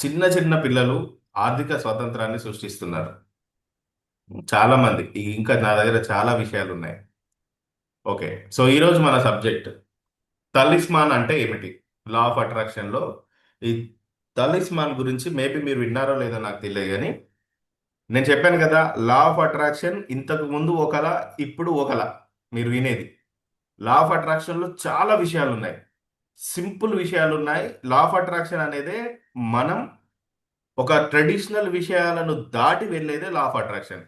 చిన్న చిన్న పిల్లలు ఆర్థిక స్వాతంత్రాన్ని సృష్టిస్తున్నారు. చాలా మంది ఇంకా నా దగ్గర చాలా విషయాలు ఉన్నాయి. ఓకే. సో ఈరోజు మన సబ్జెక్ట్ తలిస్మాన్ అంటే ఏమిటి? లా ఆఫ్ అట్రాక్షన్ లో ఈ తలిస్మాన్ గురించి మేబీ మీరు విన్నారో లేదో నాకు తెలియదు కానీ నేను చెప్పాను కదా, లా ఆఫ్ అట్రాక్షన్ ఇంతకు ముందు ఒకలా, ఇప్పుడు ఒకలా మీరు వినేది. లా ఆఫ్ అట్రాక్షన్ లో చాలా విషయాలు ఉన్నాయి, సింపుల్ విషయాలు ఉన్నాయి. లా ఆఫ్ అట్రాక్షన్ అనేదే మనం ఒక ట్రెడిషనల్ విషయాలను దాటి వెళ్ళేదే లా ఆఫ్ అట్రాక్షన్.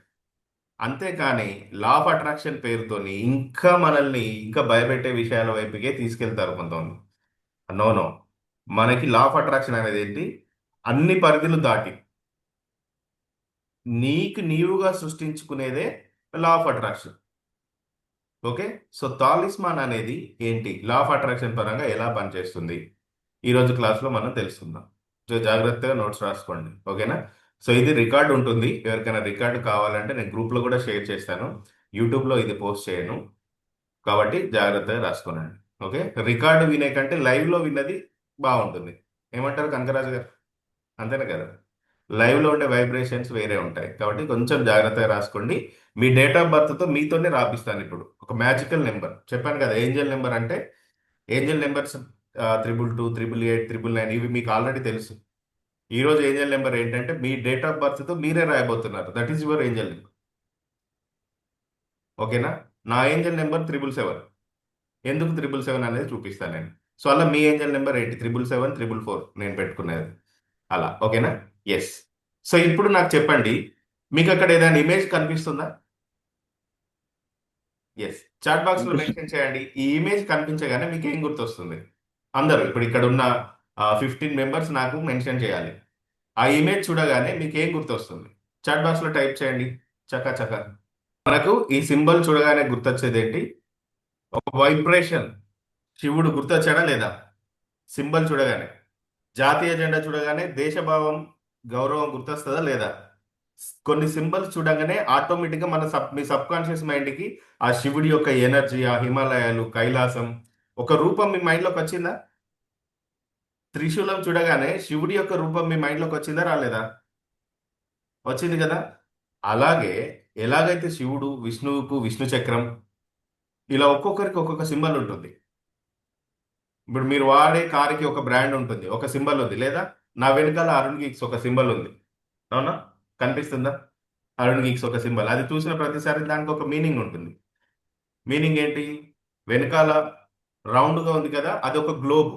అంతేకాని లా ఆఫ్ అట్రాక్షన్ పేరుతోని ఇంకా మనల్ని ఇంకా భయపెట్టే విషయాల వైపుకే తీసుకెళ్తారు కొంతమంది. నో నో, మనకి లా ఆఫ్ అట్రాక్షన్ అనేది ఏంటి? అన్ని పరిధులు దాటి నీకు నీవుగా సృష్టించుకునేదే law of attraction. Okay. So talisman అనేది ఏంటి, లా ఆఫ్ అట్రాక్షన్ పరంగా ఎలా పనిచేస్తుంది, ఈరోజు క్లాస్లో మనం తెలుసుకుందాం. సో జాగ్రత్తగా నోట్స్ రాసుకోండి, ఓకేనా? సో ఇది రికార్డు ఉంటుంది, ఎవరికైనా రికార్డు కావాలంటే నేను గ్రూప్లో కూడా షేర్ చేస్తాను. యూట్యూబ్లో ఇది పోస్ట్ చేయను, కాబట్టి జాగ్రత్తగా రాసుకోనండి. ఓకే. రికార్డు వినే కంటే లైవ్లో విన్నది బాగుంటుంది. ఏమంటారు కనకరాజు గారు? అంతేనా కదా? లైవ్లో ఉండే వైబ్రేషన్స్ వేరే ఉంటాయి, కాబట్టి కొంచెం జాగ్రత్తగా రాసుకోండి. మీ డేట్ ఆఫ్ బర్త్తో మీతోనే రాపిస్తాను. ఇప్పుడు ఒక మ్యాజికల్ నెంబర్ చెప్పాను కదా, ఏంజల్ నెంబర్ అంటే, ఏంజల్ నెంబర్స్ 222, 888, 999 ఇవి మీకు ఆల్రెడీ తెలుసు. ఈ రోజు ఏంజల్ నెంబర్ ఏంటంటే మీ డేట్ ఆఫ్ బర్త్తో మీరే రాయబోతున్నారు. That is your angel number. ఓకేనా? నా ఏంజల్ నెంబర్ 777. ఎందుకు 777 అనేది చూపిస్తాను నేను. సో అలా మీ ఏంజల్ నెంబర్ ఏంటి? 777, 444 నేను పెట్టుకునేది. అలా ఓకేనా? ఎస్. సో ఇప్పుడు నాకు చెప్పండి, మీకు అక్కడ ఏదైనా ఇమేజ్ కనిపిస్తుందా? ఎస్. చాట్ బాక్స్ లో కనిపిస్తుంది. మెన్షన్ చేయండి. ఈ ఇమేజ్ కనిపించగానే మీకు ఏం గుర్తొస్తుంది? అందరూ ఇప్పుడు ఇక్కడ ఉన్న 15 మెంబర్స్ నాకు మెన్షన్ చేయాలి. ఆ ఇమేజ్ చూడగానే మీకు ఏం గుర్తొస్తుంది? చాట్ బాక్స్ లో టైప్ చేయండి. చకా చకా. మనకు ఈ సింబల్ చూడగానే గుర్తొచ్చేది ఏంటి? ఒక వైబ్రేషన్. శివుడు గుర్తొచ్చాడా లేదా? సింబల్ చూడగానే. జాతీయ జెండా చూడగానే దేశభావం, గౌరవం గుర్తొస్తుందా లేదా? కొన్ని సింబల్స్ చూడగానే ఆటోమేటిక్గా మీ సబ్ కాన్షియస్ మైండ్కి ఆ శివుడి యొక్క ఎనర్జీ, ఆ హిమాలయాలు, కైలాసం, ఒక రూపం మీ మైండ్లోకి వచ్చిందా? త్రిశూలం చూడగానే శివుడి యొక్క రూపం మీ మైండ్లోకి వచ్చిందా రాలేదా? వచ్చింది కదా. అలాగే ఎలాగైతే శివుడు, విష్ణువుకు విష్ణు చక్రం, ఇలా ఒక్కొక్కరికి ఒక్కొక్క సింబల్ ఉంటుంది. ఇప్పుడు మీరు వాడే కారుకి ఒక బ్రాండ్ ఉంటుంది, ఒక సింబల్ ఉంది, లేదా నా వెనకాల అరుణ్ గీక్స్ ఒక సింబల్ ఉంది. అవునా? కనిపిస్తుందా? అరుణ్ గీక్స్ ఒక సింబల్, అది చూసిన ప్రతిసారి దానికి ఒక మీనింగ్ ఉంటుంది. మీనింగ్ ఏంటి? వెనకాల రౌండ్గా ఉంది కదా, అది ఒక గ్లోబ్.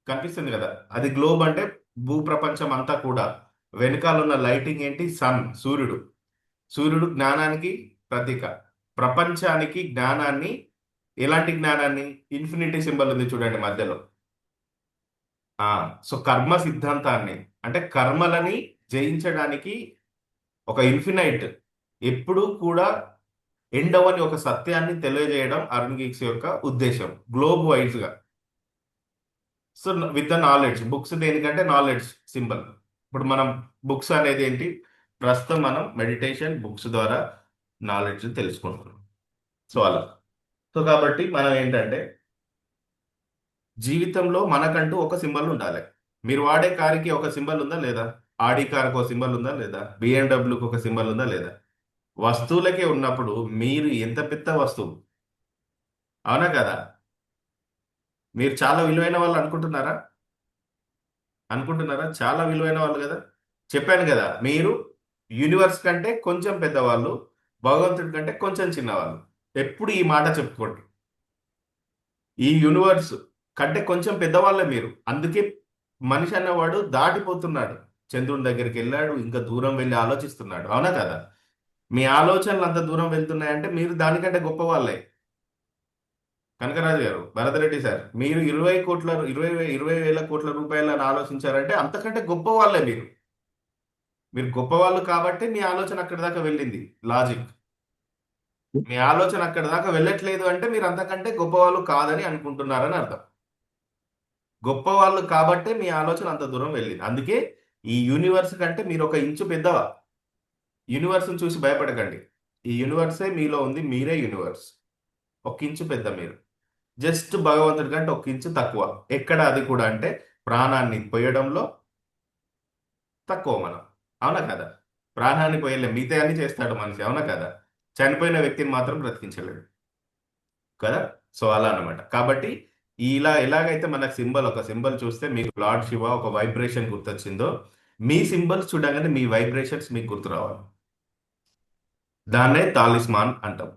కనిపిస్తుంది కదా, అది గ్లోబ్ అంటే భూప్రపంచం అంతా కూడా. వెనకాల ఉన్న లైటింగ్ ఏంటి? సన్, సూర్యుడు. సూర్యుడు జ్ఞానానికి ప్రతీక. ప్రపంచానికి జ్ఞానాన్ని, ఎలాంటి జ్ఞానాన్ని? ఇన్ఫినిటీ సింబల్ ఉంది చూడండి మధ్యలో. ఆ సో కర్మ సిద్ధాంతాన్ని, అంటే కర్మలని జయించడానికి ఒక ఇన్ఫినైట్, ఎప్పుడూ కూడా ఎండ్ అవ్వని ఒక సత్యాన్ని తెలియజేయడం అరుణ్ గీక్స్ యొక్క ఉద్దేశం గ్లోబ్ వైజ్ గా. So with the knowledge, books దేనికంటే నాలెడ్జ్ సింబల్. ఇప్పుడు మనం బుక్స్ అనేది ఏంటి? ప్రస్తుతం మనం మెడిటేషన్ బుక్స్ ద్వారా నాలెడ్జ్ తెలుసుకుంటున్నాం. సో అలా. సో కాబట్టి మనం ఏంటంటే జీవితంలో మనకంటూ ఒక సింబల్ ఉండాలి. మీరు వాడే కారుకి ఒక సింబల్ ఉందా లేదా? ఆడి కారుకి ఒక సింబల్ ఉందా లేదా? బిఎండబ్ల్యూకి ఒక సింబల్ ఉందా లేదా? వస్తువులకే ఉన్నప్పుడు మీరు ఎంత పెద్ద వస్తువు, అవునా కదా? మీరు చాలా విలువైన వాళ్ళు అనుకుంటున్నారా? అనుకుంటున్నారా? చాలా విలువైన వాళ్ళు కదా. చెప్పాను కదా, మీరు యూనివర్స్ కంటే కొంచెం పెద్దవాళ్ళు, భగవంతుడి కంటే కొంచెం చిన్నవాళ్ళు. ఎప్పుడు ఈ మాట చెప్పుకోండి. ఈ యూనివర్స్ కంటే కొంచెం పెద్దవాళ్ళే మీరు. అందుకే మనిషి అన్నవాడు దాటిపోతున్నాడు. చంద్రుని దగ్గరికి వెళ్ళాడు, ఇంకా దూరం వెళ్ళి ఆలోచిస్తున్నాడు, అవునా కదా? మీ ఆలోచనలు అంత దూరం వెళ్తున్నాయంటే మీరు దానికంటే గొప్ప వాళ్ళే. కనకరాజు గారు, భరతరెడ్డి సార్, మీరు 20 వేల కోట్ల రూపాయలని ఆలోచించారంటే అంతకంటే గొప్ప వాళ్ళే మీరు. మీరు గొప్పవాళ్ళు కాబట్టి మీ ఆలోచన అక్కడి దాకా వెళ్ళింది. లాజిక్. మీ ఆలోచన అక్కడి దాకా వెళ్ళట్లేదు అంటే మీరు అంతకంటే గొప్పవాళ్ళు కాదని అనుకుంటున్నారని అర్థం. గొప్పవాళ్ళు కాబట్టే మీ ఆలోచన అంత దూరం వెళ్ళింది. అందుకే ఈ యూనివర్స్ కంటే మీరు ఒక ఇంచు పెద్దవా. యూనివర్స్ని చూసి భయపడకండి. ఈ యూనివర్సే మీలో ఉంది, మీరే యూనివర్స్. ఒక ఇంచు పెద్ద మీరు. జస్ట్ భగవంతుడి కంటే ఒక ఇంచు తక్కువ. ఎక్కడ అది కూడా అంటే ప్రాణాన్ని పోయడంలో, తక్కువ మనం. అవునా కదా? ప్రాణాన్ని పోయలే, మిగతా అన్ని చేస్తాడు మనిషి. అవునా కదా? చనిపోయిన వ్యక్తిని మాత్రం బ్రతికించలేడు కదా. సో అలా అన్నమాట. కాబట్టి ఇలా ఎలాగైతే మన సింబల్, ఒక సింబల్ చూస్తే మీకు లార్డ్ శివ ఒక వైబ్రేషన్ గుర్తొచ్చిందో, మీ సింబల్స్ చూడగానే మీ వైబ్రేషన్స్ మీకు గుర్తు రావాలి. దాన్నే తాలిస్మాన్ అంటాం.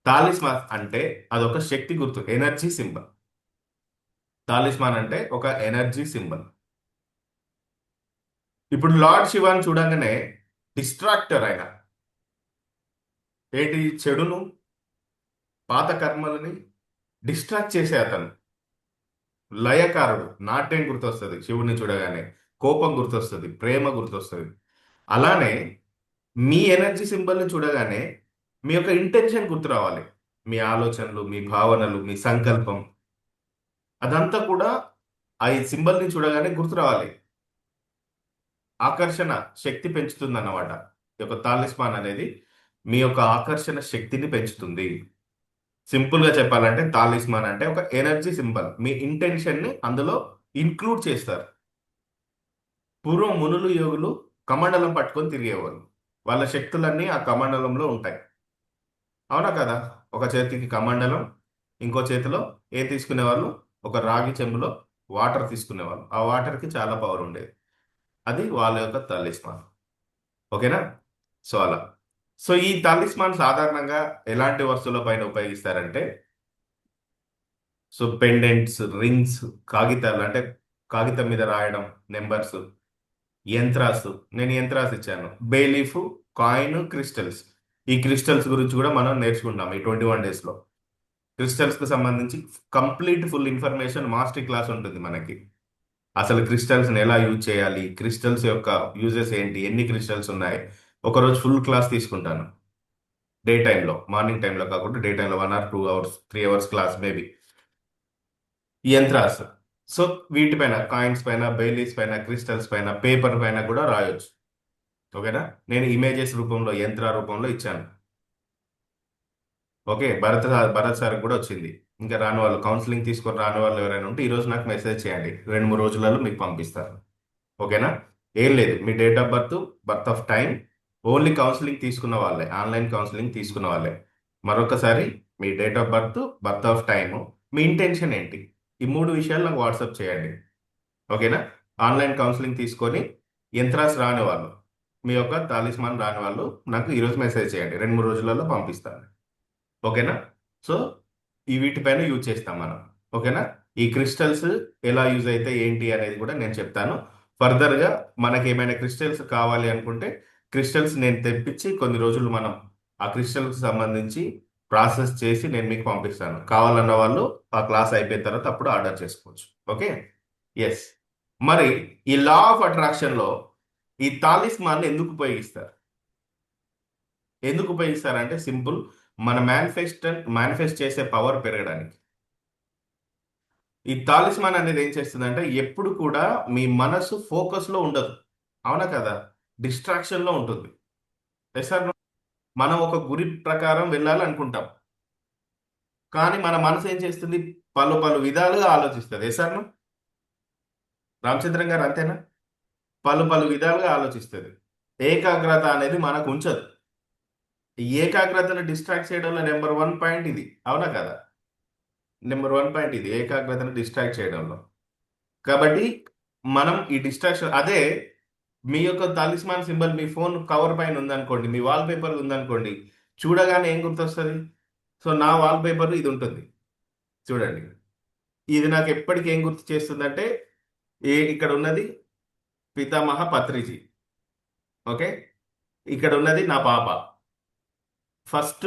తాలిస్మాన్ అంటే అదొక శక్తి గుర్తు, ఎనర్జీ సింబల్. తాలిస్మాన్ అంటే ఒక ఎనర్జీ సింబల్. ఇప్పుడు లార్డ్ శివాని చూడంగానే డిస్ట్రాక్టర్ ఆయన, ఏంటి, చెడును, పాత కర్మలని డిస్ట్రాక్ట్ చేసే అతను, లయకారుడు. నాట్యం గుర్తొస్తుంది శివుని చూడగానే, కోపం గుర్తొస్తుంది, ప్రేమ గుర్తొస్తుంది. అలానే మీ ఎనర్జీ సింబల్ని చూడగానే మీ యొక్క ఇంటెన్షన్ గుర్తు రావాలి. మీ ఆలోచనలు, మీ భావనలు, మీ సంకల్పం, అదంతా కూడా ఆ ఈ సింబల్ని చూడగానే గుర్తు రావాలి. ఆకర్షణ శక్తి పెంచుతుంది అన్నమాట. ఈ యొక్క తాలిస్మాన్ అనేది మీ యొక్క ఆకర్షణ శక్తిని పెంచుతుంది. సింపుల్ గా చెప్పాలంటే తాలిస్మాన్ అంటే ఒక ఎనర్జీ సింబల్. మీ ఇంటెన్షన్ ని అందులో ఇంక్లూడ్ చేస్తారు. పూర్వం మునులు, యోగులు కమండలం పట్టుకొని తిరిగేవాళ్ళు. వాళ్ళ శక్తులన్నీ ఆ కమండలంలో ఉంటాయి. అవునా కదా? ఒక చేతికి కమండలం, ఇంకో చేతిలో ఏం తీసుకునేవాళ్ళు, ఒక రాగి చెంబులో వాటర్ తీసుకునేవాళ్ళు. ఆ వాటర్కి చాలా పవర్ ఉండేది. అది వాళ్ళ యొక్క తాలిస్మాన్. ఓకేనా? సో అలా. సో ఈ తాలిస్మాన్ సాధారణంగా ఎలాంటి వస్తువుల పైన ఉపయోగిస్తారంటే, సో పెండెంట్స్, రింగ్స్, కాగితాలు అంటే కాగితం మీద రాయడం, నెంబర్స్, యంత్రాస్. నేను యంత్రాస్ ఇచ్చాను, బేలీఫ్, కాయిన్, క్రిస్టల్స్. ఈ క్రిస్టల్స్ గురించి కూడా మనం నేర్చుకుంటాం ఈ 21 days లో. క్రిస్టల్స్ కు సంబంధించి complete full information master class ఉంటుంది మనకి. అసలు క్రిస్టల్స్ ఎలా యూజ్ చేయాలి, క్రిస్టల్స్ యొక్క యూజెస్ ఏంటి, ఎన్ని క్రిస్టల్స్ ఉన్నాయి, ఒకరోజు ఫుల్ క్లాస్ తీసుకుంటాను. డే టైంలో, మార్నింగ్ టైంలో కాకుండా డే టైంలో 1 or 2 hours, 3 hours class maybe. యంత్రాస్. సో వీటిపైన, కాయిన్స్ పైన, బెయిలీస్ పైన, క్రిస్టల్స్ పైన, పేపర్ పైన కూడా రాయొచ్చు. ఓకేనా? నేను ఇమేజెస్ రూపంలో, యంత్ర రూపంలో ఇచ్చాను. ఓకే, భరత్ సార్ కూడా వచ్చింది. ఇంకా రాని వాళ్ళు, కౌన్సిలింగ్ తీసుకొని రాని వాళ్ళు ఎవరైనా ఉంటే ఈ రోజు నాకు మెసేజ్ చేయండి, 2-3 రోజులలో మీకు పంపిస్తాను. ఓకేనా? ఏం లేదు, మీ date of birth, birth of time, only counselling తీసుకున్న వాళ్ళే, ఆన్లైన్ కౌన్సిలింగ్ తీసుకున్న వాళ్ళే. మరొకసారి, మీ date of birth, birth of time, మీ ఇంటెన్షన్ ఏంటి, ఈ 3 విషయాలు నాకు వాట్సాప్ చేయండి. ఓకేనా? ఆన్లైన్ కౌన్సిలింగ్ తీసుకొని యంత్రాస్ రాని వాళ్ళు, మీ యొక్క తాలిస్మాన్ రాని వాళ్ళు నాకు ఈరోజు మెసేజ్ చేయండి, 2-3 రోజులలో పంపిస్తాను. ఓకేనా? సో ఈ వీటిపైన యూజ్ చేస్తాం మనం. ఓకేనా? ఈ క్రిస్టల్స్ ఎలా యూజ్ అయితే ఏంటి అనేది కూడా నేను చెప్తాను. ఫర్దర్గా మనకి ఏమైనా క్రిస్టల్స్ కావాలి అనుకుంటే, క్రిస్టల్స్ నేను తెప్పించి కొన్ని రోజులు మనం ఆ క్రిస్టల్స్ సంబంధించి ప్రాసెస్ చేసి నేను మీకు పంపిస్తాను. కావాలన్న వాళ్ళు ఆ క్లాస్ అయిపోయిన తర్వాత అప్పుడు ఆర్డర్ చేసుకోవచ్చు. ఓకే. ఎస్. మరి ఈ లా ఆఫ్ అట్రాక్షన్లో ఈ తాలిస్మాన్ ఎందుకు ఉపయోగిస్తారు? ఎందుకు ఉపయోగిస్తారంటే సింపుల్, మన మేనిఫెస్ట్ చేసే పవర్ పెరగడానికి. ఈ తాలిస్మాన్ అనేది ఏం చేస్తుందంటే ఎప్పుడు కూడా మీ మనసు ఫోకస్ లో ఉండదు. అవునా కదా? డిస్ట్రాక్షన్ లో ఉంటుంది. Yes or no? మనం ఒక గురి ప్రకారం వెళ్ళాలి అనుకుంటాం, కానీ మన మనసు ఏం చేస్తుంది, పలు పలు విధాలుగా ఆలోచిస్తుంది. Yes or no? రామచంద్రన్ గారు అంతేనా? పలు పలు విధాలుగా ఆలోచిస్తుంది. ఏకాగ్రత అనేది మనకు ఉంచదు. ఈ ఏకాగ్రతను డిస్ట్రాక్ట్ చేయడంలో నెంబర్ 1 పాయింట్ ఇది. అవునా కదా? నెంబర్ 1 పాయింట్ ఇది, ఏకాగ్రతను డిస్ట్రాక్ట్ చేయడంలో. కాబట్టి మనం ఈ డిస్ట్రాక్షన్, అదే మీ యొక్క తాలిస్మాన్ సింబల్ మీ ఫోన్ కవర్ పైన ఉందనుకోండి, మీ వాల్ పేపర్ ఉందనుకోండి, చూడగానే ఏం గుర్తొస్తుంది? సో నా వాల్ పేపర్ ఇది ఉంటుంది చూడండి. ఇది నాకు ఎప్పటికీ ఏం గుర్తు చేస్తుందంటే, ఇక్కడ ఉన్నది పితామహ పత్రిజీ. ఓకే. ఇక్కడ ఉన్నది నా పాప. ఫస్ట్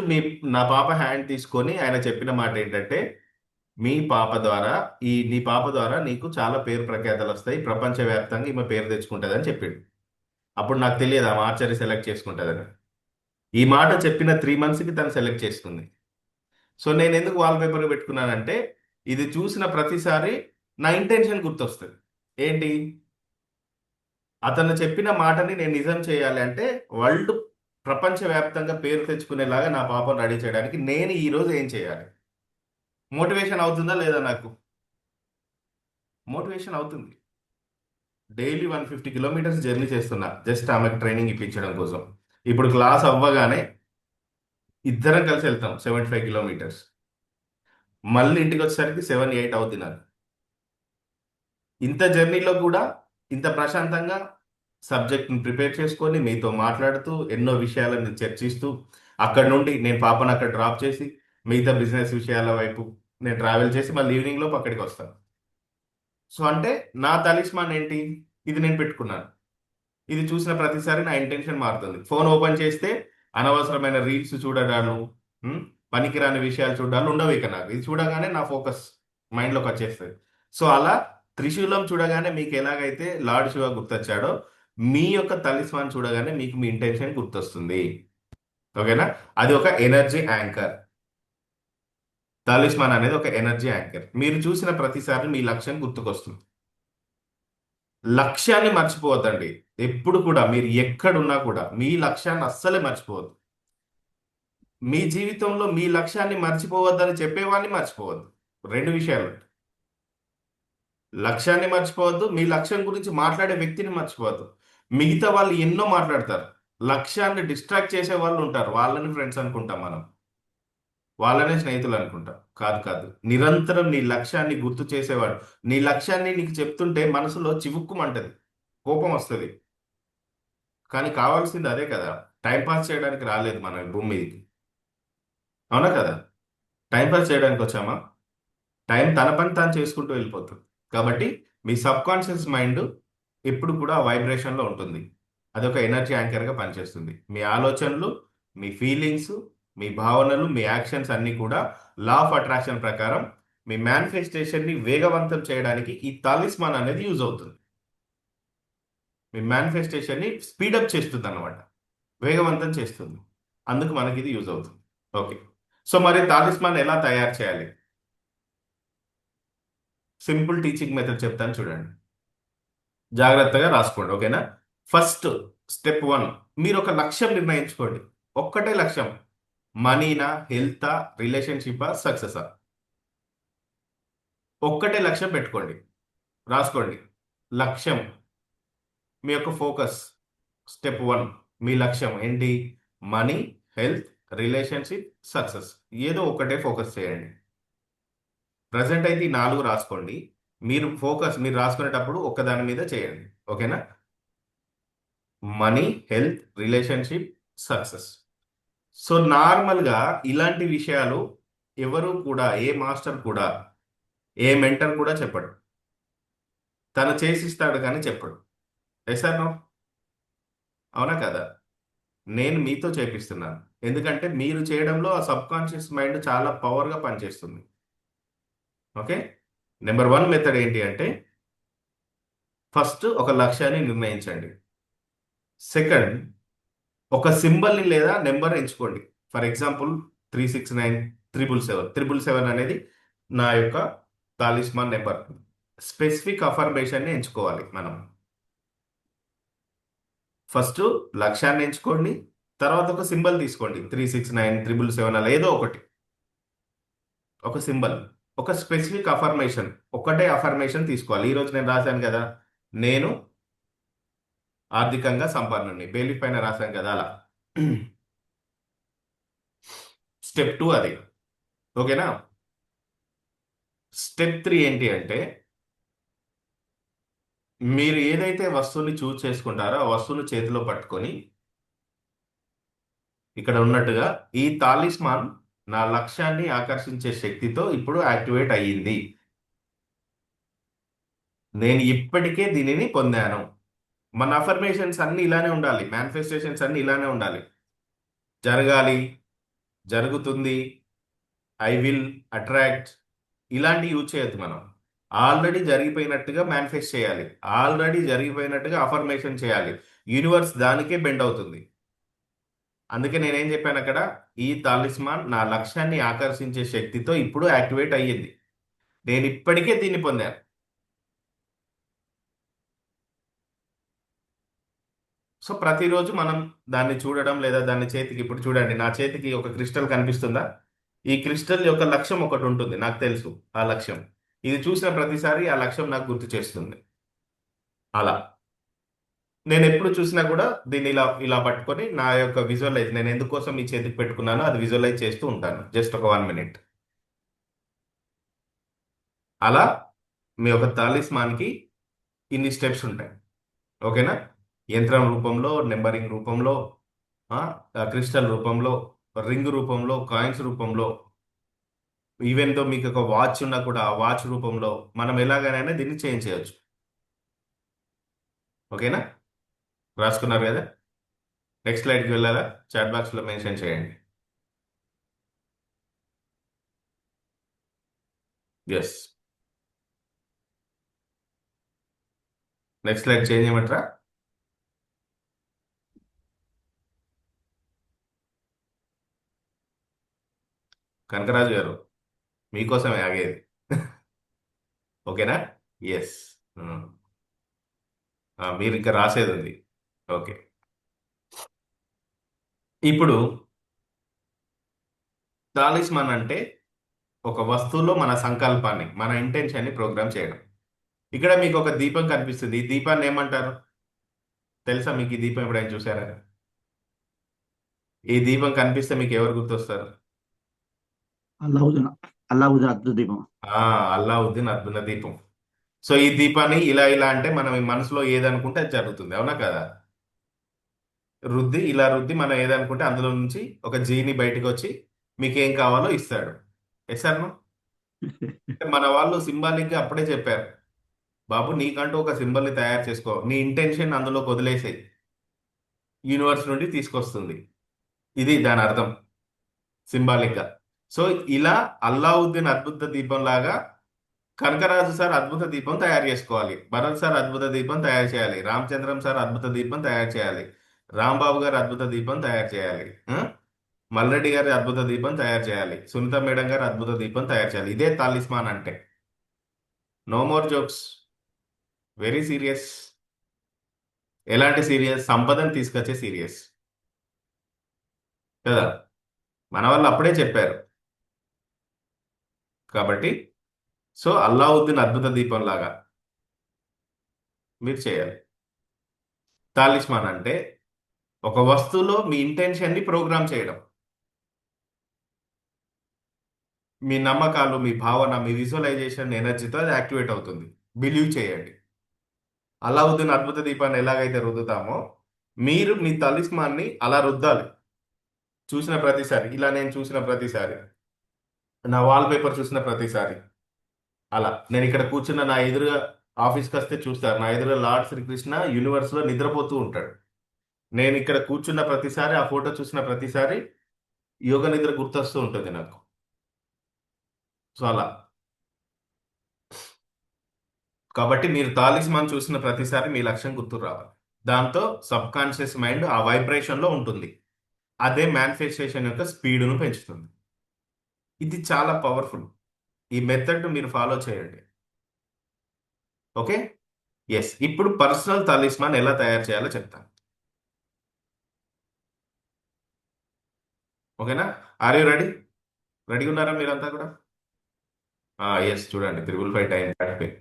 నా పాప హ్యాండ్ తీసుకొని ఆయన చెప్పిన మాట ఏంటంటే, మీ పాప ద్వారా, నీ పాప ద్వారా నీకు చాలా పేరు ప్రఖ్యాతలు వస్తాయి, ప్రపంచవ్యాప్తంగా ఈమె పేరు తెచ్చుకుంటుంది అని చెప్పిండు. అప్పుడు నాకు తెలియదు ఆ ఆర్చరీ సెలెక్ట్ చేసుకుంటుందని. ఈ మాట చెప్పిన 3 monthsకి తను సెలెక్ట్ చేసుకుంది. సో నేను ఎందుకు వాల్ పేపర్ పెట్టుకున్నానంటే, ఇది చూసిన ప్రతిసారి నా ఇంటెన్షన్ గుర్తొస్తుంది. ఏంటి, అతను చెప్పిన మాటని నేను నిజం చేయాలి అంటే, వరల్డ్, ప్రపంచవ్యాప్తంగా పేరు తెచ్చుకునేలాగా నా పాపను రెడీ చేయడానికి నేను ఈ రోజు ఏం చేయాలి? మోటివేషన్ అవుతుందా లేదా నాకు? మోటివేషన్ అవుతుంది. డైలీ 150 కిలోమీటర్స్ జర్నీ చేస్తున్నా జస్ట్ ఆమెకు ట్రైనింగ్ ఇప్పించడం కోసం. ఇప్పుడు క్లాస్ అవ్వగానే ఇద్దరం కలిసి వెళ్తాం 75 కిలోమీటర్స్. మళ్ళీ ఇంటికి వచ్చేసరికి 7-8 అవుతుంది నాకు. ఇంత జర్నీలో కూడా ఇంత ప్రశాంతంగా సబ్జెక్ట్ని ప్రిపేర్ చేసుకొని మీతో మాట్లాడుతూ ఎన్నో విషయాలను చర్చిస్తూ అక్కడ నుండి నేను పాపను అక్కడ డ్రాప్ చేసి మిగతా బిజినెస్ విషయాల వైపు నేను ట్రావెల్ చేసి మళ్ళీ ఈవినింగ్ లోపు అక్కడికి వస్తాను. సో అంటే నా తలిస్మాన్ ఏంటి? ఇది నేను పెట్టుకున్నాను. ఇది చూసిన ప్రతిసారి నా ఇంటెన్షన్ మారుతుంది. ఫోన్ ఓపెన్ చేస్తే అనవసరమైన రీల్స్ చూడడాలు, ఉమ్, పనికిరాని విషయాలు చూడాలి ఉండవు ఇక నాకు. ఇది చూడగానే నా ఫోకస్ మైండ్లోకి వచ్చేస్తుంది. సో అలా త్రిశూలం చూడగానే మీకు ఎలాగైతే లార్డ్ శివ గుర్తొచ్చాడో, మీ యొక్క తలిస్మాన్ చూడగానే మీకు మీ ఇంటెన్షన్ గుర్తొస్తుంది. ఓకేనా? అది ఒక ఎనర్జీ యాంకర్. తాలిస్మాన్ అనేది ఒక ఎనర్జీ యాంకర్. మీరు చూసిన ప్రతిసారి మీ లక్ష్యం గుర్తుకొస్తుంది. లక్ష్యాన్ని మర్చిపోవద్దండి. ఎప్పుడు కూడా మీరు ఎక్కడున్నా కూడా మీ లక్ష్యాన్ని అస్సలే మర్చిపోవద్దు. మీ జీవితంలో మీ లక్ష్యాన్ని మర్చిపోవద్దని చెప్పేవాడిని మర్చిపోవద్దు. రెండు విషయాలు. లక్ష్యాన్ని మర్చిపోవద్దు, మీ లక్ష్యం గురించి మాట్లాడే వ్యక్తిని మర్చిపోవద్దు. మిగతా వాళ్ళు ఎన్నో మాట్లాడతారు. లక్ష్యాన్ని డిస్ట్రాక్ట్ చేసే వాళ్ళు ఉంటారు. వాళ్ళని ఫ్రెండ్స్ అనుకుంటాం మనం. వాళ్ళనే స్నేహితులు అనుకుంటాం. కాదు కాదు. నిరంతరం నీ లక్ష్యాన్ని గుర్తు చేసేవాడు. నీ లక్ష్యాన్ని నీకు చెప్తుంటే మనసులో చివుక్కుమంటది, కోపం వస్తుంది. కానీ కావాల్సింది అదే కదా. టైం పాస్ చేయడానికి రాలేదు మనం ఈ భూమి మీదకి. అవునా కదా? టైం పాస్ చేయడానికి వచ్చామా? టైం తన పని తాను చేసుకుంటూ వెళ్ళిపోతుంది. కాబట్టి మీ సబ్ కాన్షియస్ మైండ్ ఎప్పుడు కూడా వైబ్రేషన్లో ఉంటుంది. అదొక ఎనర్జీ యాంకర్గా పనిచేస్తుంది. మీ ఆలోచనలు, మీ ఫీలింగ్స్, మీ భావనలు, మీ యాక్షన్స్ అన్నీ కూడా లా ఆఫ్ అట్రాక్షన్ ప్రకారం మీ మేనిఫెస్టేషన్ని వేగవంతం చేయడానికి ఈ తాలిస్మాన్ అనేది యూజ్ అవుతుంది. మీ మేనిఫెస్టేషన్ని స్పీడప్ చేస్తుంది అన్నమాట, వేగవంతం చేస్తుంది. అందుకు మనకి ఇది యూజ్ అవుతుంది. ఓకే. సో మరి తాలిస్మాన్ ఎలా తయారు చేయాలి? సింపుల్ టీచింగ్ మెథడ్ చెప్తాను చూడండి. జాగ్రత్తగా రాసుకోండి. ఓకేనా? ఫస్ట్ స్టెప్ 1, మీరు ఒక లక్ష్యం నిర్ణయించుకోండి. ఒక్కటే లక్ష్యం. మనీనా, హెల్తా, రిలేషన్షిపా, సక్సెసా? ఒక్కటే లక్ష్యం పెట్టుకోండి. రాసుకోండి. లక్ష్యం, మీ యొక్క ఫోకస్. స్టెప్ 1, మీ లక్ష్యం ఏంటి? Money, health, relationship, success. ఏదో ఒకటే ఫోకస్ చేయండి. ప్రజెంట్ అయితే ఈ 4 రాసుకోండి. మీరు రాసుకునేటప్పుడు ఒక్కదాని మీద చేయండి. ఓకేనా? Money, health, relationship, success. So నార్మల్గా ఇలాంటి విషయాలు ఎవరు కూడా, ఏ మాస్టర్ కూడా, ఏ మెంటర్ కూడా చెప్పడు. తను చేసిస్తాడు కానీ చెప్పడు. Yes or no? అవునా కదా? నేను మీతో చేపిస్తున్నాను. ఎందుకంటే మీరు చేయడంలో ఆ సబ్ కాన్షియస్ మైండ్ చాలా పవర్గా పనిచేస్తుంది. ఓకే. నెంబర్ 1 మెథడ్ ఏంటి అంటే, ఫస్ట్ ఒక లక్ష్యాన్ని నిర్ణయించండి. సెకండ్, ఒక సింబల్ని లేదా నెంబర్ ఎంచుకోండి. For example 369, 777. 777 అనేది నా యొక్క తాలిస్మాన్ నెంబర్. స్పెసిఫిక్ అఫర్మేషన్ని ఎంచుకోవాలి మనం. ఫస్ట్ లక్ష్యాన్ని ఎంచుకోండి. తర్వాత ఒక సింబల్ తీసుకోండి. 369, 777 అలా ఏదో ఒకటి, ఒక సింబల్, ఒక స్పెసిఫిక్ అఫర్మేషన్. ఒకటే అఫర్మేషన్ తీసుకోవాలి. ఈరోజు నేను రాశాను కదా, నేను ఆర్థికంగా సంపన్నుని, బేలి పైన రాశాను కదా అలా. స్టెప్ 2 అది. ఓకేనా? స్టెప్ 3 ఏంటి అంటే, మీరు ఏదైతే వస్తువుని చూస్ చేసుకుంటారో ఆ వస్తువుని చేతిలో పట్టుకొని ఇక్కడ ఉన్నట్టుగా, ఈ తాలిస్మాన్ నా లక్ష్యాన్ని ఆకర్షించే శక్తితో ఇప్పుడు యాక్టివేట్ అయ్యింది. నేను ఇప్పటికే దీనిని పొందాను. మన అఫర్మేషన్స్ అన్ని ఇలానే ఉండాలి. మేనిఫెస్టేషన్స్ అన్ని ఇలానే ఉండాలి. జరగాలి, జరుగుతుంది, ఐ విల్ అట్రాక్ట్, ఇలాంటి యూజ్ చేయొద్దు మనం. ఆల్రెడీ జరిగిపోయినట్టుగా మేనిఫెస్ట్ చేయాలి. ఆల్రెడీ జరిగిపోయినట్టుగా అఫర్మేషన్ చేయాలి. యూనివర్స్ దానికే బెండ్ అవుతుంది. అందుకే నేనేం చెప్పాను అక్కడ, ఈ తాలిస్మాన్ నా లక్ష్యాన్ని ఆకర్షించే శక్తితో ఇప్పుడు యాక్టివేట్ అయ్యింది. నేను ఇప్పటికే దీన్ని పొందాను. సో ప్రతిరోజు మనం దాన్ని చూడడం లేదా దాన్ని చేతికి, ఇప్పుడు చూడండి నా చేతికి ఒక క్రిస్టల్ కనిపిస్తుందా? ఈ క్రిస్టల్ యొక్క లక్ష్యం ఒకటి ఉంటుంది, నాకు తెలుసు ఆ లక్ష్యం. ఇది చూసిన ప్రతిసారి ఆ లక్ష్యం నాకు గుర్తు చేస్తుంది. అలా నేను ఎప్పుడు చూసినా కూడా దీన్ని ఇలా ఇలా పట్టుకొని నా యొక్క విజువలైజ్ నేను ఎందుకోసం ఈ చేతికి పెట్టుకున్నానో అది విజువలైజ్ చేస్తూ ఉంటాను జస్ట్ ఒక 1 మినిట్. అలా మీ యొక్క తాలిస్మాన్కి ఇన్ని స్టెప్స్ ఉంటాయి. ఓకేనా? యంత్రం రూపంలో, నెంబరింగ్ రూపంలో, క్రిస్టల్ రూపంలో, రింగ్ రూపంలో, కాయిన్స్ రూపంలో, ఈవెన్ తో మీకు ఒక వాచ్ ఉన్నా కూడా ఆ వాచ్ రూపంలో మనం ఎలాగైనా దీన్ని చేంజ్ చేయొచ్చు. ఓకేనా? రాసుకున్నారు కదా? నెక్స్ట్ స్లైడ్కి వెళ్ళాలా? చాట్ బాక్స్లో మెన్షన్ చేయండి. ఎస్. నెక్స్ట్ స్లైడ్ చేంజ్ చేయమంటారా? కనకరాజు గారు మీకోసమే ఆగేది. ఓకేనా? ఎస్. మీరు ఇంకా రాసేది ఉంది. ఓకే. ఇప్పుడు తాలిస్మాన్ అంటే ఒక వస్తువులో మన సంకల్పాన్ని, మన ఇంటెన్షన్ని ప్రోగ్రామ్ చేయడం. ఇక్కడ మీకు ఒక దీపం కనిపిస్తుంది. ఈ దీపాన్ని ఏమంటారు? తెలుసా మీకు? ఈ దీపం ఎప్పుడైనా చూసారా? ఈ దీపం కనిపిస్తే మీకు ఎవరు గుర్తొస్తారు? అల్లావుద్దీన్ అల్లావుద్దీన్ అద్భుత దీపం. ఆ అల్లావుద్దీన్ అద్భుత దీపం. సో ఈ దీపాన్ని ఇలా ఇలా అంటే మనం ఈ మనసులో ఏదనుకుంటే అది జరుగుతుంది. అవునా కదా? రుద్ది ఇలా రుద్ది మనం ఏదనుకుంటే అందులో నుంచి ఒక జీని బయటకు వచ్చి మీకు ఏం కావాలో ఇస్తాడు. ఎస్ అన్న? మన వాళ్ళు సింబాలిక్ గా అప్పుడే చెప్పారు, బాబు నీకంటూ ఒక సింబల్ ని తయారు చేసుకో, నీ ఇంటెన్షన్ అందులోకి వదిలేసేయి, యూనివర్స్ నుండి తీసుకొస్తుంది. ఇది దాని అర్థం సింబాలిక్ గా. సో ఇలా అల్లావుద్దీన్ అద్భుత దీపం లాగా కనకరాజు సార్ అద్భుత దీపం తయారు చేసుకోవాలి, భరత్ సార్ అద్భుత దీపం తయారు చేయాలి, రామచంద్రం సార్ అద్భుత దీపం తయారు చేయాలి, రాంబాబు గారు అద్భుత దీపం తయారు చేయాలి, మల్రెడ్డి గారి అద్భుత దీపం తయారు చేయాలి, సునీత మేడం గారు అద్భుత దీపం తయారు చేయాలి. ఇదే తాలిస్మాన్ అంటే. No more jokes. Very serious. ఎలాంటి సీరియస్? సంపదను తీసుకొచ్చే సీరియస్ కదా. మన వాళ్ళు అప్పుడే చెప్పారు. కాబట్టి సో అల్లావుద్దీన్ అద్భుత దీపం లాగా మీరు చేయాలి. తాలిస్మాన్ అంటే ఒక వస్తువులో మీ ఇంటెన్షన్ని ప్రోగ్రామ్ చేయడం. మీ నమ్మకాలు, మీ భావన, మీ విజువలైజేషన్ ఎనర్జీతో అది యాక్టివేట్ అవుతుంది. బిలీవ్ చేయండి. అల్లావుద్దీన్ అద్భుత దీపాన్ని ఎలాగైతే రుద్దుతామో మీరు మీ తలిస్మాన్ని అలా రుద్దాలి. చూసిన ప్రతిసారి, ఇలా నేను చూసిన ప్రతిసారి, నా వాల్ పేపర్ చూసిన ప్రతిసారి, అలా నేను ఇక్కడ కూర్చున్న నా ఎదురుగా ఆఫీస్కి వస్తే చూస్తారు, నా ఎదురుగా లార్డ్ శ్రీకృష్ణ యూనివర్స్లో నిద్రపోతూ ఉంటాడు. నేను ఇక్కడ కూర్చున్న ప్రతిసారి, ఆ ఫోటో చూసిన ప్రతిసారి యోగ నిద్ర గుర్తొస్తూ ఉంటుంది నాకు. సో అలా. కాబట్టి మీరు తాలిస్మాన్ చూసిన ప్రతిసారి మీ లక్ష్యం గుర్తు రావాలి. దాంతో సబ్ కాన్షియస్ మైండ్ ఆ వైబ్రేషన్లో ఉంటుంది. అదే మేనిఫెస్టేషన్ యొక్క స్పీడును పెంచుతుంది. ఇది చాలా పవర్ఫుల్. ఈ మెథడ్ మీరు ఫాలో చేయండి. ఓకే. ఎస్. ఇప్పుడు పర్సనల్ తాలిస్మాన్ ఎలా తయారు చేయాలో చెప్తాను. ఓకేనా? Are you ready? రెడీ ఉన్నారా మీరంతా కూడా? ఎస్. చూడండి 555 టైం దాటిపోయింది.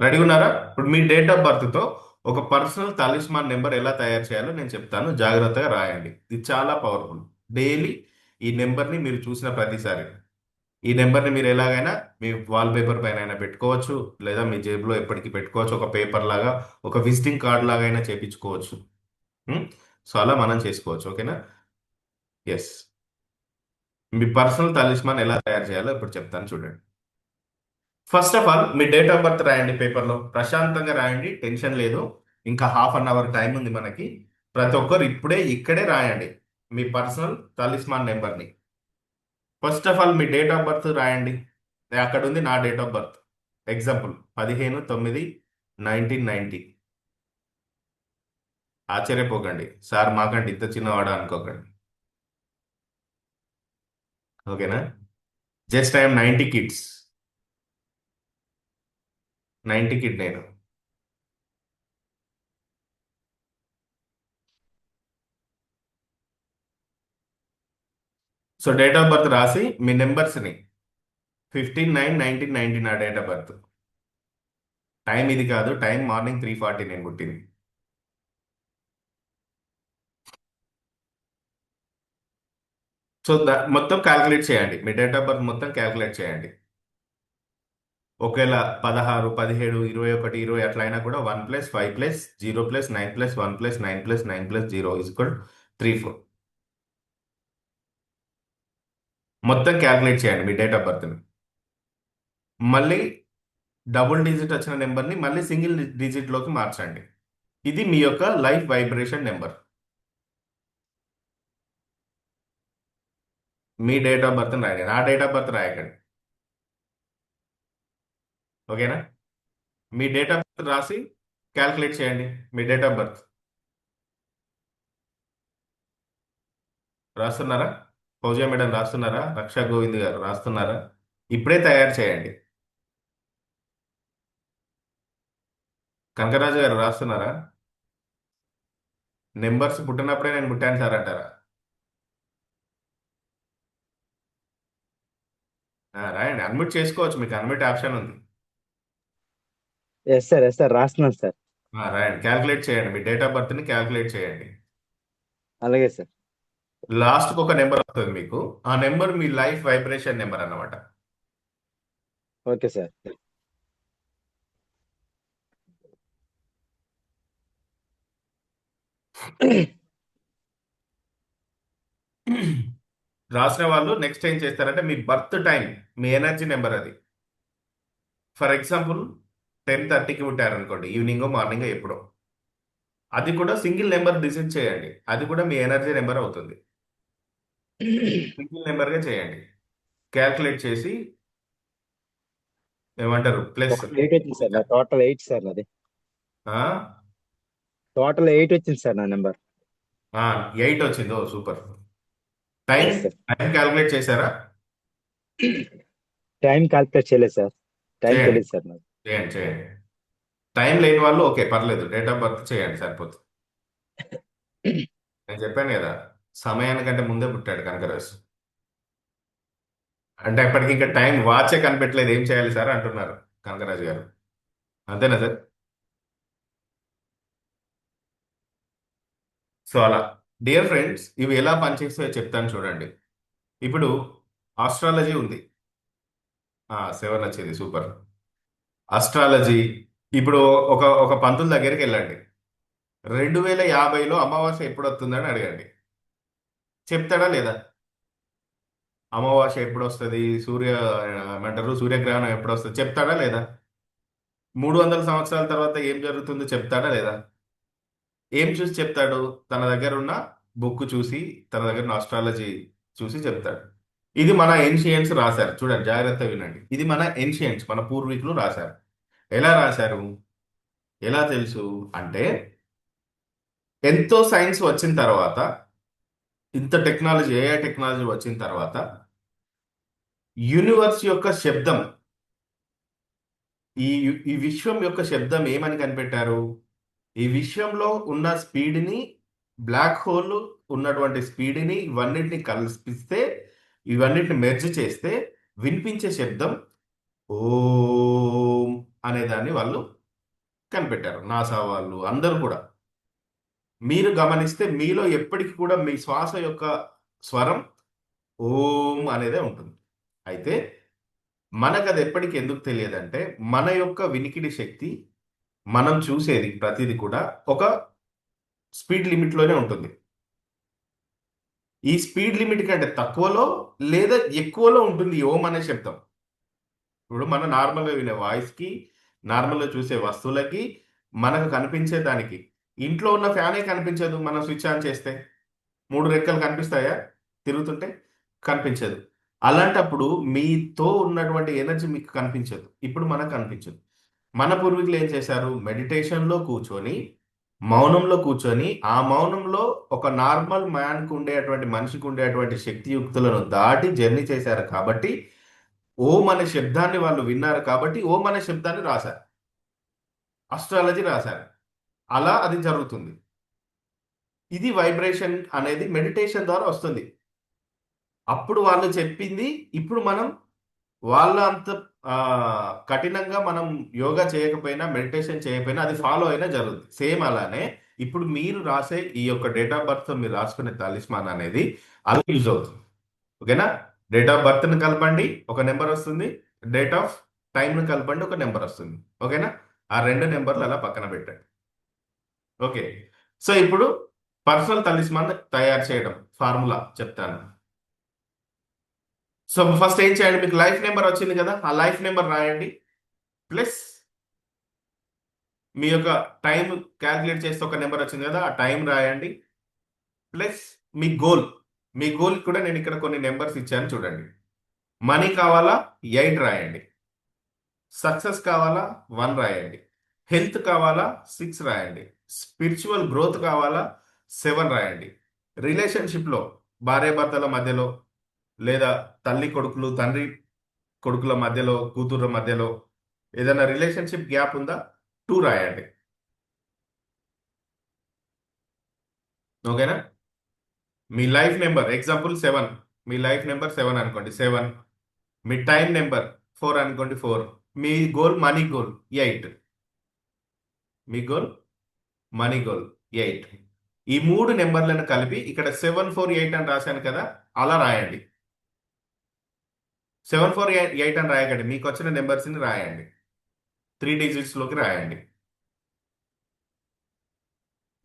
రెడీ ఉన్నారా? ఇప్పుడు మీ డేట్ ఆఫ్ బర్త్తో ఒక పర్సనల్ తాలిస్మాన్ నెంబర్ ఎలా తయారు చేయాలో నేను చెప్తాను. జాగ్రత్తగా రాయండి. ఇది చాలా పవర్ఫుల్. డైలీ ఈ నెంబర్ని మీరు చూసిన ప్రతిసారి, ఈ నెంబర్ని మీరు ఎలాగైనా మీ వాల్ పేపర్ పైన అయినా పెట్టుకోవచ్చు, లేదా మీ జేబులో ఎప్పటికీ పెట్టుకోవచ్చు. ఒక పేపర్ లాగా, ఒక విజిటింగ్ కార్డ్ లాగా అయినా చేపించుకోవచ్చు. సో అలా మనం చేసుకోవచ్చు. ఓకేనా? ఎస్. మీ పర్సనల్ తాలిస్మాన్ ఎలా తయారు చేయాలో ఇప్పుడు చెప్తాను చూడండి. ఫస్ట్ ఆఫ్ ఆల్ మీ డేట్ ఆఫ్ బర్త్ రాయండి పేపర్లో. ప్రశాంతంగా రాయండి, టెన్షన్ లేదు. ఇంకా హాఫ్ టైం ఉంది మనకి. ప్రతి ఒక్కరు ఇప్పుడే ఇక్కడే రాయండి మీ పర్సనల్ తాలిస్మాన్ నెంబర్ని. ఫస్ట్ ఆఫ్ ఆల్ మీ డేట్ ఆఫ్ బర్త్ రాయండి. అక్కడ ఉంది నా డేట్ ఆఫ్ బర్త్. ఎగ్జాంపుల్ 15/9/1990. ఆశ్చర్యపోకండి, సార్ మాకంటే ఇంత చిన్నవాడా అనుకోకండి. ఓకేనా? Just I'm 90 kids. 90 కిడ్ నేను. సో డేట్ ఆఫ్ బర్త్ రాసి మీ నెంబర్స్ని 15/9/1990 నా డేట్ ఆఫ్ బర్త్. టైం ఇది కాదు, టైం మార్నింగ్ 3:40 నేను పుట్టింది. సో మొత్తం క్యాల్కులేట్ చేయండి, మీ డేట్ ఆఫ్ బర్త్ మొత్తం క్యాల్కులేట్ చేయండి. ఒకవేళ 16, 17, 21, 20 అట్లా అయినా కూడా 1+5+0+9+1+9+9+0 = 3, 4 మొత్తం క్యాల్కులేట్ చేయండి మీ డేట్ ఆఫ్ బర్త్ని. మళ్ళీ డబుల్ డిజిట్ వచ్చిన నెంబర్ని మళ్ళీ సింగిల్ డిజిట్లోకి మార్చండి. ఇది మీ యొక్క లైఫ్ వైబ్రేషన్ నెంబర్. మీ డేట్ ఆఫ్ బర్త్ రాయండి, నా డేట్ ఆఫ్ బర్త్ రాయకండి. ఓకేనా? మీ డేట్ ఆఫ్ బర్త్ రాసి క్యాల్కులేట్ చేయండి. మీ డేట్ ఆఫ్ బర్త్ రాస్తున్నారా? ఫౌజియా మేడం రాస్తున్నారా? రక్షా గోవింద్ గారు రాస్తున్నారా? ఇప్పుడే తయారు చేయండి. కనకరాజు గారు రాస్తున్నారా? నెంబర్స్ పుట్టినప్పుడే నేను పుట్టాను సార్ అంటారా? రాయండి, అడ్మిట్ చేసుకోవచ్చు, మీకు అడ్మిట్ ఆప్షన్ ఉంది. ఎస్ సార్ రాస్తున్నాను సార్. రాయండి, క్యాల్కులేట్ చేయండి, మీ డేట్ ఆఫ్ బర్త్ని క్యాల్కులేట్ చేయండి. అలాగే సార్. లాస్ట్కి ఒక నెంబర్ వస్తుంది మీకు, ఆ నెంబర్ మీ లైఫ్ వైబ్రేషన్ నెంబర్ అన్నమాట. Okay sir. రాసిన వాళ్ళు నెక్స్ట్ ఏం చేస్తారంటే మీ బర్త్ టైం, మీ ఎనర్జీ నెంబర్ అది. ఫర్ ఎగ్జాంపుల్ 10:30కి పుట్టారనుకోండి, ఈవినింగో మార్నింగో ఎప్పుడో, అది కూడా సింగిల్ నెంబర్ డిసైడ్ చేయండి, అది కూడా మీ ఎనర్జీ నెంబర్ అవుతుంది. సింగిల్ నెంబర్గా చేయండి, క్యాల్కులేట్ చేసి ఏమంటారు ప్లస్. 8 వచ్చింది సార్, నా టోటల్ 8 సార్, నాది టోటల్ 8 వచ్చింది సార్ నా నెంబర్. 8 వచ్చిందో super. Time yes sir. Time calculate చేశారా? టైం క్యాల్కులేట్ చేయలేదు సార్, టైం చేయండి, తెలియదు సార్ నాకు. చేయండి, చేయండి. టైం లేని వాళ్ళు ఓకే పర్లేదు, డేట్ ఆఫ్ బర్త్ చేయండి సరిపోతుంది. నేను చెప్పాను కదా, సమయానికంటే ముందే పుట్టాడు కనకరాజు అంటే, అప్పటికి ఇంకా టైం వాచే కనిపెట్టలేదు, ఏం చేయాలి సార్ అంటున్నారు కనకరాజు గారు. అంతేనా సార్? సో అలా డియర్ ఫ్రెండ్స్, ఇవి ఎలా పనిచేస్తాయో చెప్తాను చూడండి. ఇప్పుడు ఆస్ట్రాలజీ ఉంది, 7 వచ్చేది సూపర్. ఆస్ట్రాలజీ, ఇప్పుడు ఒక ఒక పంతుల దగ్గరికి వెళ్ళండి, 2050లో అమావాస్య ఎప్పుడు వస్తుందని అడగండి, చెప్తాడా లేదా? అమావాస్య ఎప్పుడు వస్తుంది, ఏమంటారు సూర్యగ్రహణం ఎప్పుడు వస్తుంది చెప్తాడా లేదా? 300 సంవత్సరాల తర్వాత ఏం జరుగుతుందో చెప్తాడా లేదా? ఏం చూసి చెప్తాడు? తన దగ్గర ఉన్న బుక్ చూసి, తన దగ్గర ఉన్న ఆస్ట్రాలజీ చూసి చెప్తాడు. ఇది మన ఏన్షియన్స్ రాశారు, చూడండి జాగ్రత్త వినండి. ఇది మన ఏన్షియన్స్, మన పూర్వీకులు రాశారు. ఎలా రాశారు, ఎలా తెలుసు అంటే, ఎంతో సైన్స్ వచ్చిన తర్వాత, ఇంత టెక్నాలజీ, ఏఐ టెక్నాలజీ వచ్చిన తర్వాత, యూనివర్స్ యొక్క శబ్దం, ఈ ఈ విశ్వం యొక్క శబ్దం ఏమని కనిపెట్టారు? ఈ విశ్వంలో ఉన్న స్పీడ్ని, బ్లాక్ హోల్ ఉన్నటువంటి స్పీడ్ని, ఇవన్నిటిని కల్పిస్తే, ఇవన్నిటిని మెర్జ్ చేస్తే వినిపించే శబ్దం ఓం అనే దాన్ని వాళ్ళు కనిపెట్టారు, నాసా వాళ్ళు అందరూ కూడా. మీరు గమనిస్తే మీలో ఎప్పటికీ కూడా మీ శ్వాస యొక్క స్వరం ఓం అనేదే ఉంటుంది. అయితే మనకు అది ఎప్పటికీ ఎందుకు తెలియదంటే, మన యొక్క వినికిడి శక్తి, మనం చూసేది ప్రతిదీ కూడా ఒక స్పీడ్ లిమిట్లోనే ఉంటుంది. ఈ స్పీడ్ లిమిట్ కంటే తక్కువలో లేదా ఎక్కువలో ఉంటుంది ఈ ఓం అనే శబ్దం. ఇప్పుడు మనం నార్మల్గా వినే వాయిస్కి, నార్మల్గా చూసే వస్తువులకి, మనకు కనిపించే దానికి, ఇంట్లో ఉన్న ఫ్యానే కనిపించదు మనం స్విచ్ ఆన్ చేస్తే. 3 రెక్కలు కనిపిస్తాయా తిరుగుతుంటే? కనిపించదు. అలాంటప్పుడు మీతో ఉన్నటువంటి ఎనర్జీ మీకు కనిపించదు, ఇప్పుడు మనకు కనిపించదు. మన పూర్వీకులు ఏం చేశారు? మెడిటేషన్లో కూర్చొని, మౌనంలో కూర్చొని, ఆ మౌనంలో ఒక నార్మల్ మ్యాన్కి ఉండేటువంటి, మనిషికి ఉండేటువంటి శక్తియుక్తులను దాటి జర్నీ చేశారు కాబట్టి, ఓం అనే శబ్దాన్ని వాళ్ళు విన్నారు కాబట్టి ఓం అనే శబ్దాన్ని రాశారు, అస్ట్రాలజీ రాశారు. అలా అది జరుగుతుంది. ఇది వైబ్రేషన్ అనేది మెడిటేషన్ ద్వారా వస్తుంది. అప్పుడు వాళ్ళు చెప్పింది ఇప్పుడు మనం వాళ్ళ అంత ఆ, కఠినంగా మనం యోగా చేయకపోయినా మెడిటేషన్ చేయకపోయినా అది ఫాలో అయినా జరుగుతుంది. సేమ్ అలానే ఇప్పుడు మీరు రాసే ఈ యొక్క డేట్ ఆఫ్ బర్త్ మీరు రాసుకునే తలిస్మాన్ అనేది అలా యూజ్ అవుతుంది. ఓకేనా? డేట్ ఆఫ్ బర్త్ని కలపండి ఒక నెంబర్ వస్తుంది, డేట్ ఆఫ్ టైంని కలపండి ఒక నెంబర్ వస్తుంది. ఓకేనా? ఆ రెండు నెంబర్లు అలా పక్కన పెట్టండి. ఓకే. సో ఇప్పుడు పర్సనల్ తలిస్మాన్ తయారు చేయడం ఫార్ములా చెప్తాను. సో ఫస్ట్ ఏం చేయండి, మీకు లైఫ్ నెంబర్ వచ్చింది కదా, ఆ లైఫ్ నెంబర్ రాయండి. ప్లస్ మీ యొక్క టైం క్యాల్కులేట్ చేస్తే ఒక నెంబర్ వచ్చింది కదా, ఆ టైం రాయండి. ప్లస్ మీ గోల్, మీ గోల్ కూడా నేను ఇక్కడ కొన్ని నెంబర్స్ ఇచ్చాను చూడండి. మనీ కావాలా 8 రాయండి. సక్సెస్ కావాలా 1 రాయండి. హెల్త్ కావాలా 6 రాయండి. స్పిరిచువల్ గ్రోత్ కావాలా 7 రాయండి. రిలేషన్షిప్లో భార్యాభర్తల మధ్యలో లేదా తల్లి కొడుకులు తండ్రి కొడుకుల మధ్యలో కూతుర్ల మధ్యలో ఏదైనా రిలేషన్షిప్ గ్యాప్ ఉందా 2 రాయండి. ఓకేనా? మీ లైఫ్ నెంబర్ ఎగ్జాంపుల్ 7, మీ లైఫ్ నెంబర్ 7 అనుకోండి 7, మీ టైం నెంబర్ 4 అనుకోండి 4, మీ గోల్ మనీ గోల్ 8, మీ గోల్ మనీ గోల్ 8. ఈ 3 నెంబర్లను కలిపి ఇక్కడ 748 అని రాశాను కదా, అలా రాయండి. 748 అని రాయకండి, మీకు వచ్చిన నెంబర్స్ని రాయండి, 3 డిజిట్స్లోకి రాయండి.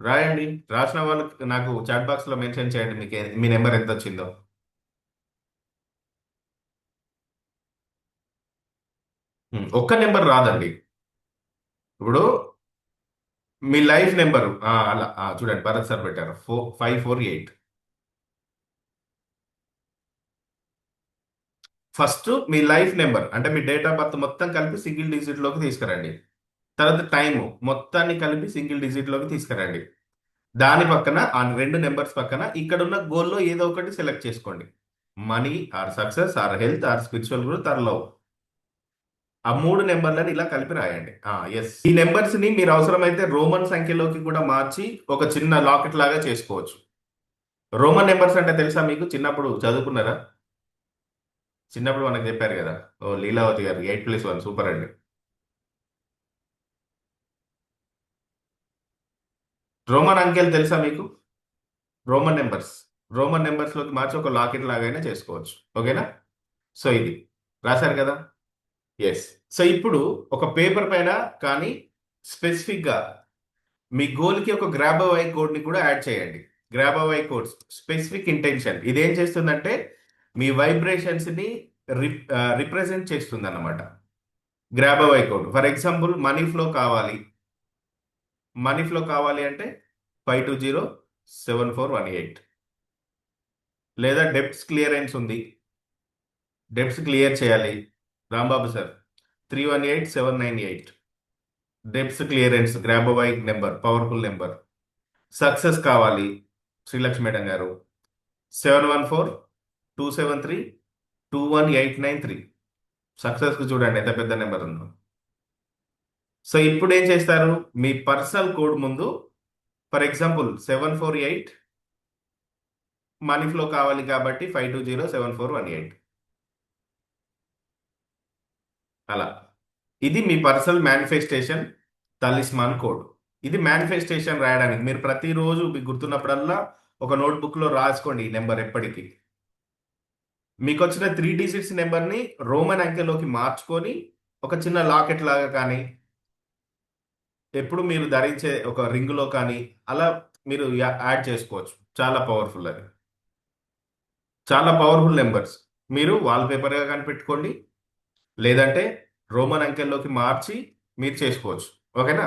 రాయండి. రాసిన వాళ్ళు నాకు చాట్ బాక్స్లో మెన్షన్ చేయండి మీకు మీ నెంబర్ ఎంత వచ్చిందో. ఒక్క నెంబర్ రాదండి. ఇప్పుడు మీ లైఫ్ నెంబరు అలా చూడండి, భరత్ సార్ పెట్టారు 548. ఫస్ట్ మీ లైఫ్ నెంబర్ అంటే మీ డేట్ ఆఫ్ బర్త్ మొత్తం కలిపి సింగిల్ డిజిట్లోకి తీసుకురండి. తర్వాత టైము మొత్తాన్ని కలిపి సింగిల్ డిజిట్లోకి తీసుకురండి. దాని పక్కన ఆ 2 నెంబర్స్ పక్కన ఇక్కడున్న గోల్లో ఏదో ఒకటి సెలెక్ట్ చేసుకోండి. Money or success or health or spiritual growth or love. ఆ 3 నెంబర్లను ఇలా కలిపి రాయండి. ఎస్, ఈ నెంబర్స్ ని మీరు అవసరమైతే రోమన్ సంఖ్యలోకి కూడా మార్చి ఒక చిన్న లాకెట్ లాగా చేసుకోవచ్చు. రోమన్ నెంబర్స్ అంటే తెలుసా మీకు? చిన్నప్పుడు చదువుకున్నారా? చిన్నప్పుడు మనకు చెప్పారు కదా, ఓ లీలావతి గారు 8+1 సూపర్ అండి. రోమన్ అంకెలు తెలుసా మీకు? రోమన్ నెంబర్స్, రోమన్ నెంబర్స్ లోకి మార్చి ఒక లాకెట్ లాగైనా చేసుకోవచ్చు. ఓకేనా? సో ఇది రాశారు కదా. ఎస్. సో ఇప్పుడు ఒక పేపర్ పైన కానీ స్పెసిఫిక్గా మీ గోల్కి ఒక గ్రాబవై కోడ్ని కూడా యాడ్ చేయండి. గ్రాబవై కోడ్స్ స్పెసిఫిక్ ఇంటెన్షన్ ఇదేం చేస్తుందంటే మీ వైబ్రేషన్స్ని రిప్రజెంట్ చేస్తుంది అన్నమాట. Grabovoi code for example money flow కావాలి, మనీ ఫ్లో కావాలి అంటే 5207418. లేదా డెప్ట్స్ క్లియరెన్స్ ఉంది, డెప్ట్స్ క్లియర్ చేయాలి Rambabu sir 318798. Debts clearance Grabovoi number, powerful number. Success కావాలి శ్రీలక్ష్మి మేడం గారు 714273218893. సక్సెస్కి చూడండి ఎంత పెద్ద నెంబర్ ఉందో. సో ఇప్పుడు ఏం చేస్తారు, మీ పర్సనల్ కోడ్ ముందు ఫర్ ఎగ్జాంపుల్ 748 మనీ ఫ్లో కావాలి కాబట్టి 5207418 అలా. ఇది మీ పర్సనల్ మేనిఫెస్టేషన్ తలిస్మాన్ కోడ్. ఇది మేనిఫెస్టేషన్ రాయడానికి మీరు ప్రతిరోజు మీకు గుర్తున్నప్పుడల్లా ఒక నోట్బుక్లో రాసుకోండి ఈ నెంబర్ ఎప్పటికీ. మీకు వచ్చిన 3 డిజిట్స్ నెంబర్ని రోమన్ అంకెలోకి మార్చుకొని ఒక చిన్న లాకెట్ లాగా కానీ ఎప్పుడు మీరు ధరించే ఒక రింగులో కానీ అలా మీరు యాడ్ చేసుకోవచ్చు. చాలా పవర్ఫుల్ అది, చాలా పవర్ఫుల్ నెంబర్స్. మీరు వాల్పేపర్గా కానీ పెట్టుకోండి, లేదంటే రోమన్ అంకెల్లోకి మార్చి మీరు చేసుకోవచ్చు. ఓకేనా?